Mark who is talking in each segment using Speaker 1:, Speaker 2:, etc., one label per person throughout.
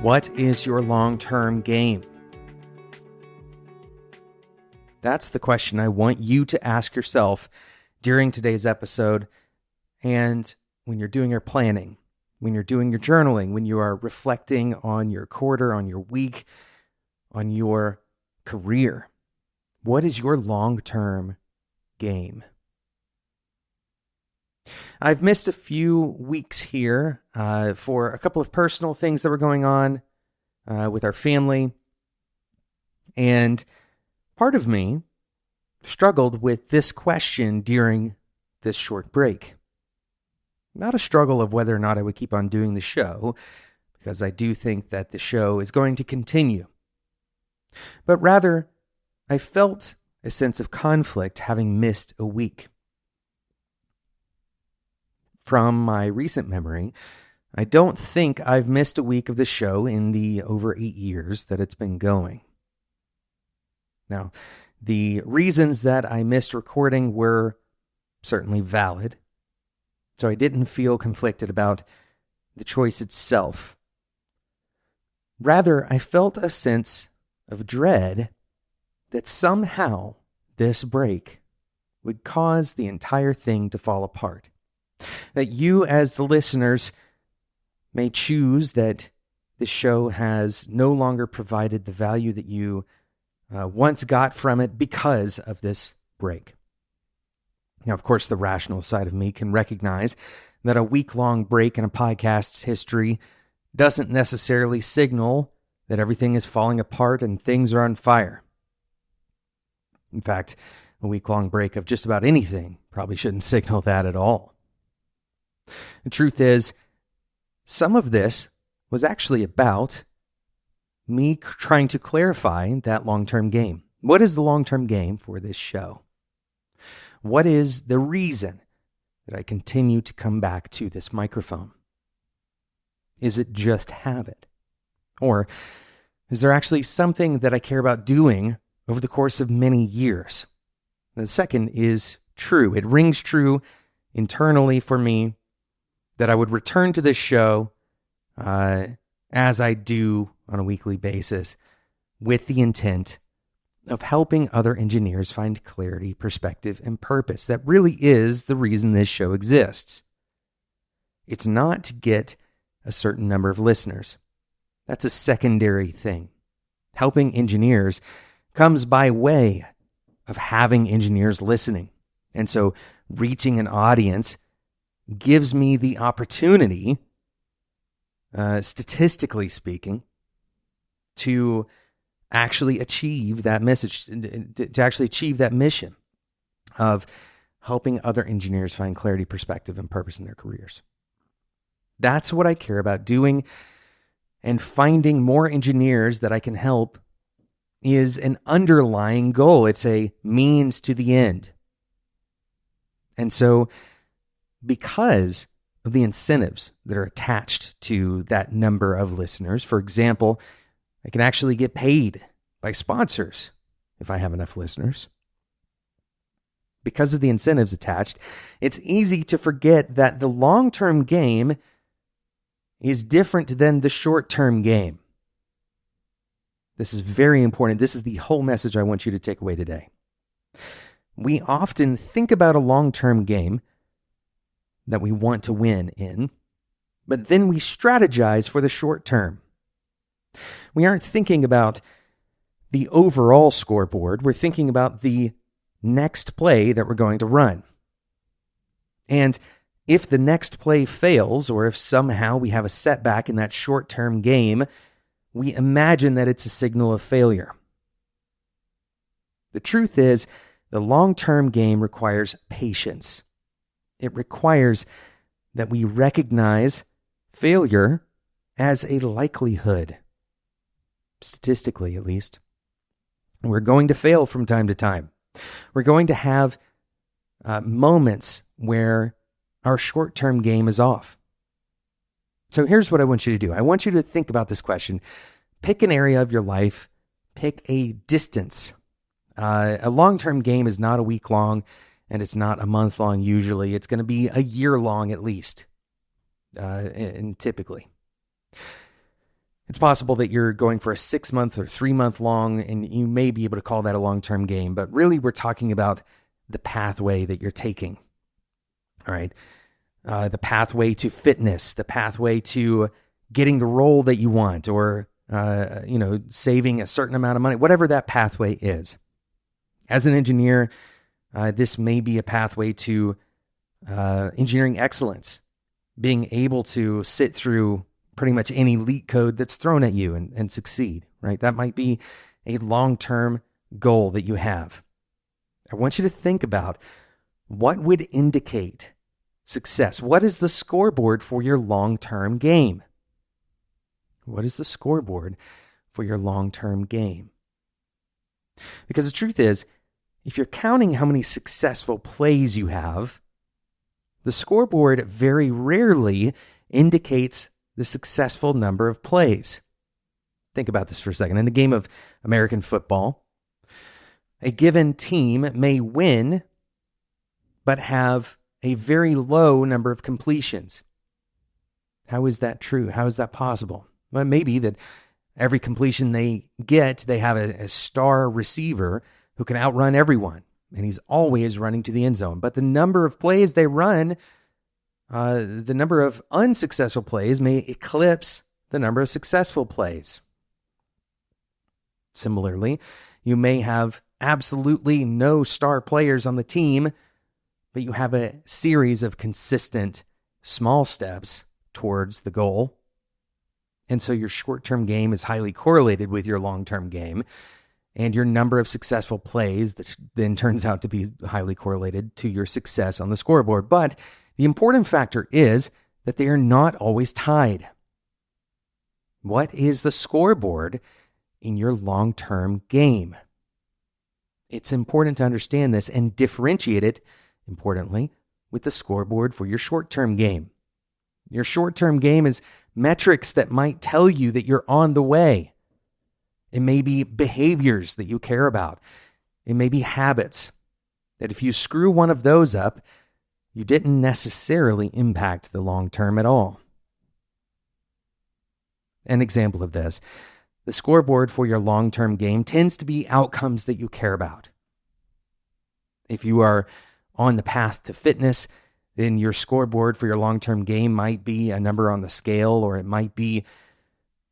Speaker 1: What is your long-term game? That's the question I want you to ask yourself during today's episode. And when you're doing your planning, when you're doing your journaling, when you are reflecting on your quarter, on your week, on your career, what is your long-term game? I've missed a few weeks here for a couple of personal things that were going on with our family. And part of me struggled with this question during this short break. Not a struggle of whether or not I would keep on doing the show, because I do think that the show is going to continue. But rather, I felt a sense of conflict having missed a week. From my recent memory, I don't think I've missed a week of the show in the over 8 years that it's been going. Now, the reasons that I missed recording were certainly valid, so I didn't feel conflicted about the choice itself. Rather, I felt a sense of dread that somehow this break would cause the entire thing to fall apart. That you, as the listeners, may choose that the show has no longer provided the value that you once got from it because of this break. Now, of course, the rational side of me can recognize that a week-long break in a podcast's history doesn't necessarily signal that everything is falling apart and things are on fire. In fact, a week-long break of just about anything probably shouldn't signal that at all. The truth is, some of this was actually about me trying to clarify that long-term game. What is the long-term game for this show? What is the reason that I continue to come back to this microphone? Is it just habit? Or is there actually something that I care about doing over the course of many years? The second is true. It rings true internally for me that I would return to this show as I do on a weekly basis with the intent of helping other engineers find clarity, perspective, and purpose. That really is the reason this show exists. It's not to get a certain number of listeners. That's a secondary thing. Helping engineers comes by way of having engineers listening. And so reaching an audience gives me the opportunity, statistically speaking, to actually achieve that message, to actually achieve that mission of helping other engineers find clarity, perspective, and purpose in their careers. That's what I care about doing, and finding more engineers that I can help is an underlying goal. It's a means to the end. And so, because of the incentives that are attached to that number of listeners, for example, I can actually get paid by sponsors if I have enough listeners. Because of the incentives attached, it's easy to forget that the long-term game is different than the short-term game. This is very important. This is the whole message I want you to take away today. We often think about a long-term game that we want to win in, but then we strategize for the short term. We aren't thinking about the overall scoreboard. We're thinking about the next play that we're going to run. And if the next play fails, or if somehow we have a setback in that short-term game, we imagine that it's a signal of failure. The truth is, the long-term game requires patience. It requires that we recognize failure as a likelihood. Statistically, at least. We're going to fail from time to time. We're going to have moments where our short-term game is off. So here's what I want you to do. I want you to think about this question. Pick an area of your life. Pick a distance. A long-term game is not a week long, and it's not a month long usually. It's going to be a year long at least, and typically. It's possible that you're going for a 6-month or 3-month long, and you may be able to call that a long-term game, but really we're talking about the pathway that you're taking. All right. The pathway to fitness, the pathway to getting the role that you want, or, saving a certain amount of money, whatever that pathway is. As an engineer, this may be a pathway to engineering excellence, being able to sit through pretty much any LEET code that's thrown at you and succeed, right? That might be a long-term goal that you have. I want you to think about what would indicate success. What is the scoreboard for your long-term game? What is the scoreboard for your long-term game? Because the truth is, if you're counting how many successful plays you have, the scoreboard very rarely indicates the successful number of plays. Think about this for a second. In the game of American football, a given team may win, but have a very low number of completions. How is that true? How is that possible? Well, it may be that every completion they get, they have a star receiver who can outrun everyone, and he's always running to the end zone. But the number of plays they run, the number of unsuccessful plays may eclipse the number of successful plays. Similarly, you may have absolutely no star players on the team, but you have a series of consistent small steps towards the goal. And so your short-term game is highly correlated with your long-term game, and your number of successful plays that then turns out to be highly correlated to your success on the scoreboard. But the important factor is that they are not always tied. What is the scoreboard in your long-term game? It's important to understand this and differentiate it, importantly, with the scoreboard for your short-term game. Your short-term game is metrics that might tell you that you're on the way. It may be behaviors that you care about. It may be habits that if you screw one of those up, you didn't necessarily impact the long term at all. An example of this, the scoreboard for your long-term game tends to be outcomes that you care about. If you are on the path to fitness, then your scoreboard for your long-term game might be a number on the scale, or it might be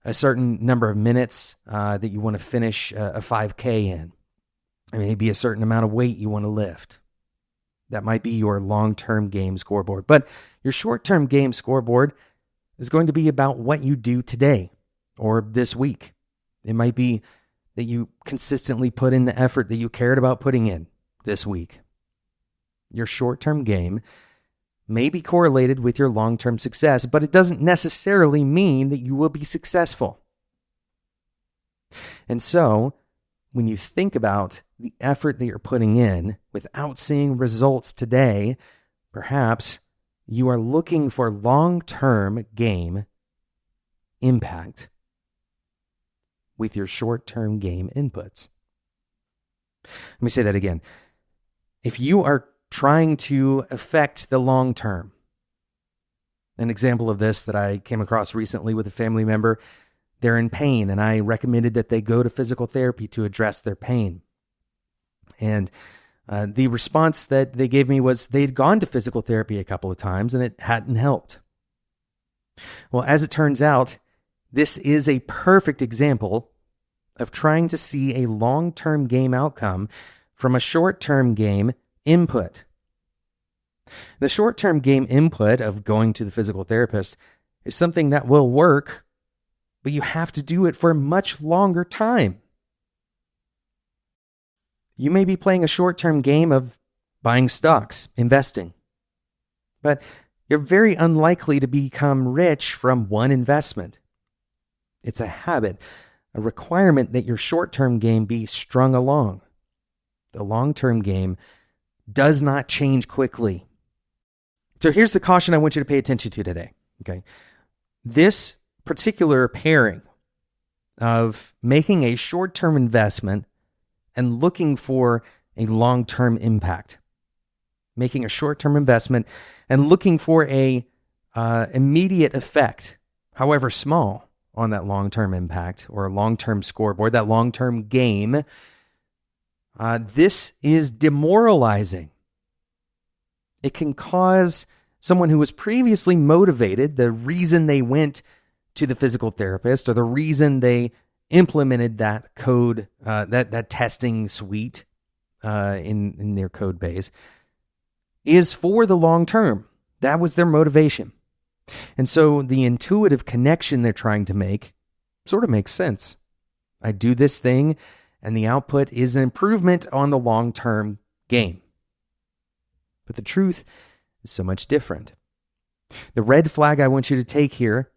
Speaker 1: a certain number of minutes that you want to finish a 5K in. It may be a certain amount of weight you want to lift. That might be your long-term game scoreboard. But your short-term game scoreboard is going to be about what you do today or this week. It might be that you consistently put in the effort that you cared about putting in this week. Your short-term game may be correlated with your long-term success, but it doesn't necessarily mean that you will be successful. And so, when you think about the effort that you're putting in without seeing results today, perhaps you are looking for long-term game impact with your short-term game inputs. Let me say that again. If you are trying to affect the long term. An example of this that I came across recently with a family member, they're in pain, and I recommended that they go to physical therapy to address their pain. And the response that they gave me was they'd gone to physical therapy a couple of times and it hadn't helped. Well, as it turns out, this is a perfect example of trying to see a long-term game outcome from a short-term game input. The short-term game input of going to the physical therapist is something that will work, but you have to do it for a much longer time. You may be playing a short-term game of buying stocks, investing, but you're very unlikely to become rich from one investment. It's a habit, a requirement that your short-term game be strung along. The long-term game does not change quickly. So here's the caution I want you to pay attention to today. Okay. This particular pairing of making a short-term investment and looking for a long-term impact, making a short-term investment and looking for a immediate effect, however small, on that long-term impact or long-term scoreboard, that long-term game, this is demoralizing. It can cause someone who was previously motivated, the reason they went to the physical therapist or the reason they implemented that code, that testing suite in their code base, is for the long term. That was their motivation. And so the intuitive connection they're trying to make sort of makes sense. I do this thing, and the output is an improvement on the long-term game. But the truth is so much different. The red flag I want you to take here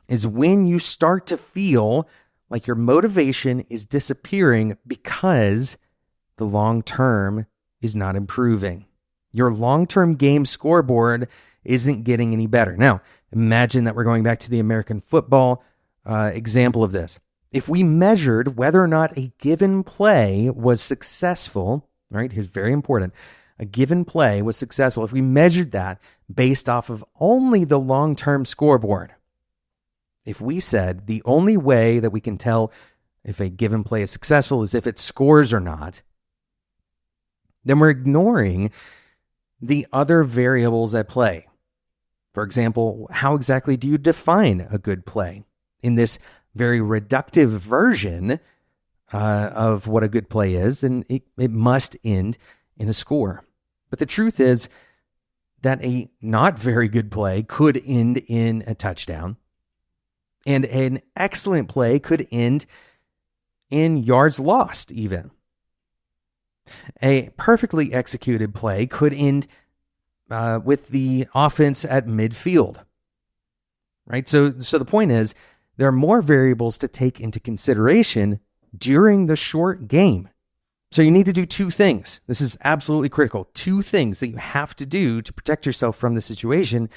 Speaker 1: is when you start to feel like your motivation is disappearing because the long-term is not improving. Your long-term game scoreboard isn't getting any better. Now, imagine that we're going back to the American football example of this. If we measured whether or not a given play was successful, right? Here's very important. A given play was successful. If we measured that based off of only the long-term scoreboard, if we said the only way that we can tell if a given play is successful is if it scores or not, then we're ignoring the other variables at play. For example, how exactly do you define a good play? In this very reductive version of what a good play is, then it must end in a score. But the truth is that a not very good play could end in a touchdown, and an excellent play could end in yards lost even. A perfectly executed play could end with the offense at midfield, right? So the point is, there are more variables to take into consideration during the short game. So you need to do two things. This is absolutely critical. Two things that you have to do to protect yourself from the situation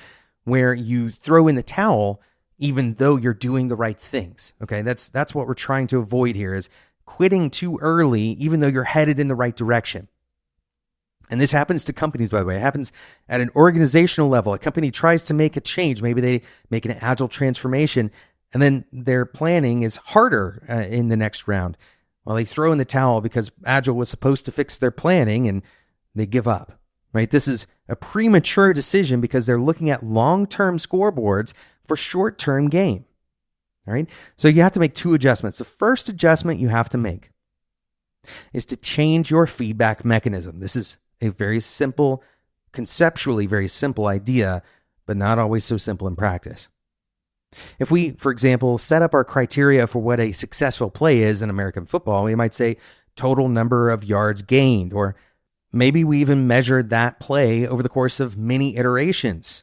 Speaker 1: where you throw in the towel even though you're doing the right things. Okay, that's what we're trying to avoid here, is quitting too early even though you're headed in the right direction. And this happens to companies, by the way. It happens at an organizational level. A company tries to make a change. Maybe they make an agile transformation, and then their planning is harder in the next round. Well, they throw in the towel because agile was supposed to fix their planning, and they give up, right? This is a premature decision because they're looking at long-term scoreboards for short-term gain, all right? So you have to make two adjustments. The first adjustment you have to make is to change your feedback mechanism. This is a very simple, conceptually very simple idea, but not always so simple in practice. If we, for example, set up our criteria for what a successful play is in American football, we might say total number of yards gained, or maybe we even measured that play over the course of many iterations,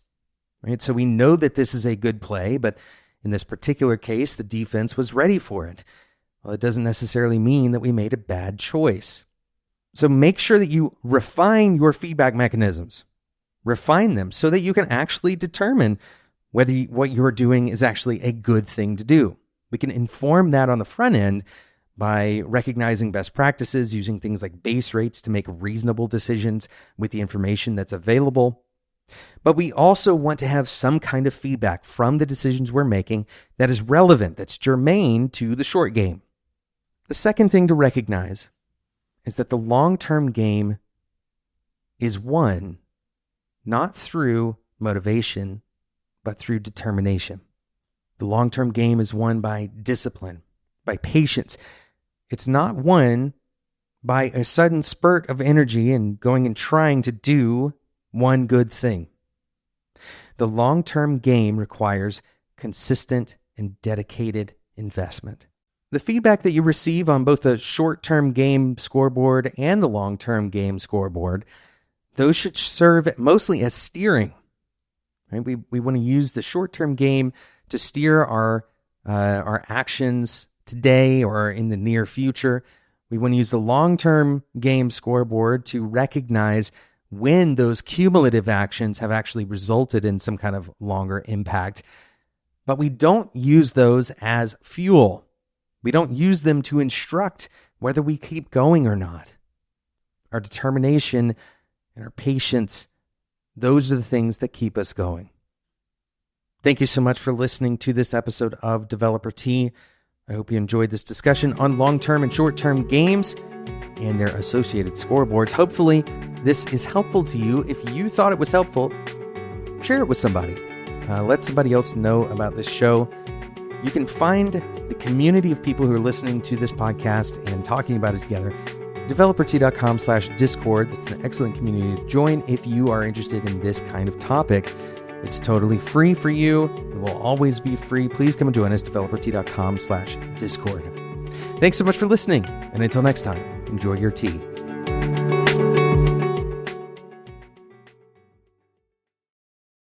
Speaker 1: right? So we know that this is a good play, but in this particular case, the defense was ready for it. Well, it doesn't necessarily mean that we made a bad choice. So make sure that you refine your feedback mechanisms. Refine them so that you can actually determine whether what you're doing is actually a good thing to do. We can inform that on the front end by recognizing best practices, using things like base rates to make reasonable decisions with the information that's available. But we also want to have some kind of feedback from the decisions we're making that is relevant, that's germane to the short game. The second thing to recognize is that the long-term game is won not through motivation, but through determination. The long-term game is won by discipline, by patience. It's not won by a sudden spurt of energy and going and trying to do one good thing. The long-term game requires consistent and dedicated investment. The feedback that you receive on both the short-term game scoreboard and the long-term game scoreboard, those should serve mostly as steering. Right? We want to use the short-term game to steer our actions today or in the near future. We want to use the long-term game scoreboard to recognize when those cumulative actions have actually resulted in some kind of longer impact. But we don't use those as fuel. We don't use them to instruct whether we keep going or not. Our determination and our patience, those are the things that keep us going. Thank you so much for listening to this episode of Developer Tea. I hope you enjoyed this discussion on long-term and short-term games and their associated scoreboards. Hopefully, this is helpful to you. If you thought it was helpful, share it with somebody. Let somebody else know about this show. You can find the community of people who are listening to this podcast and talking about it together. developertea.com/Discord. It's an excellent community to join if you are interested in this kind of topic. It's totally free for you. It will always be free. Please come and join us, developertea.com/Discord. Thanks so much for listening. And until next time, enjoy your tea.